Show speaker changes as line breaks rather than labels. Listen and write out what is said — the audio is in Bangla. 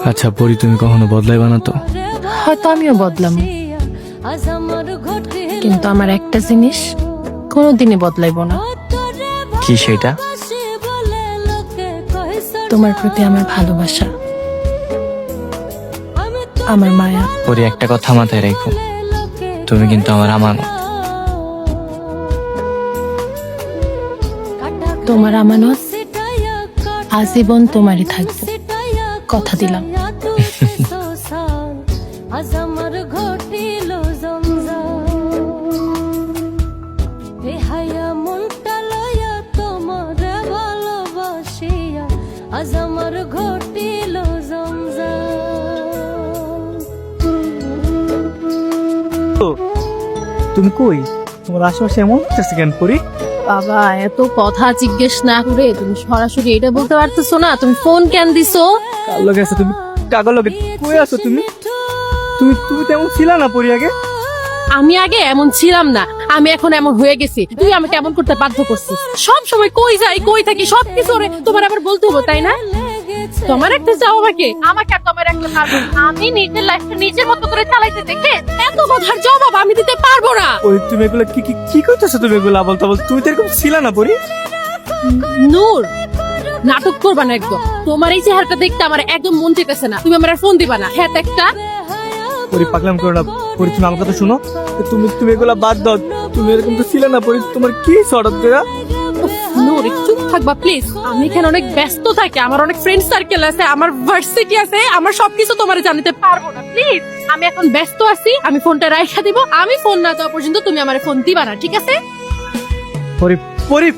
আচ্ছা পরি, তুমি কখনো বদলাইবা না তো?
হয়তো আমিও বদলাম, কিন্তু আমার একটা জিনিস কোনোদিনই বদলাইব না।
কি সেটা?
তোমার প্রতি আমার ভালোবাসা, আমার মায়া।
পরি, একটা কথা মাথায় রেখো, তুমি কিন্তু আমার আমানত।
তোমার আমানত আজীবন তোমারই থাকবো, কথা দিলাম।
তুমি কই? তোমার আশেপাশে এমন হচ্ছে কেন পরি?
বাবা, এত কথা জিজ্ঞেস না করে তুমি সরাসরি এটা বলতে পারতেছো না? তুমি ফোন কেন দিছো?
কার লগে আছো তুমি? কাগর লগে কই আছো তুমি? তুমি তুমি তেমন ছিল না পরি আগে।
আমি আগে এমন ছিলাম না, আমি এখন এমন হয়ে গেছি। তুই আমাকে এমন করতে বাধ্য করছিস। সব সময় কই যাই কই থাকি সবকিছু তোমার আবার বলতে হবো, তাই না? তোমার একটা চাও আমাকে, আমাকে আর তোমার একটা পারবো না। আমি নিজের লাইফটা নিজের মতো করে চালাইতে দেখে এত কথার জবাব আমি দিতে পারবো না।
ওই তুমি এগুলো কি কি কি করতেছো? তুমি এগুলো বলতে বল, তুমি তো এরকম ছিল না পরি।
নূর, নাটক করবা না একদম। তোমার এই চেহারাটা দেখতে আমার একদম মন চেতেছে না। তুমি আমার আর ফোন দিবা না। হ্যাঁ একটা
পরি পাগলাম করো না পরি, তুমি আমার কথা শুনো। তুমি তুমি এগুলো বাদ দাও। তুমি এরকম তো ছিল না পরি, তোমার কি হঠাৎ করে?
নূর, একটু চুপ থাকবা প্লিজ। আমি এখানে অনেক ব্যস্ত থাকি, আমার অনেক ফ্রেন্ড সার্কেল আছে, আমার ভার্সিটি আছে, আমার সবকিছু তোমার জানাতে পারবো না। প্লিজ, আমি এখন ব্যস্ত আছি, আমি ফোনটা রাইখা দিব। আমি ফোন না দেওয়া পর্যন্ত তুমি আমার ফোন দিবা না, ঠিক আছে?
পরি পরি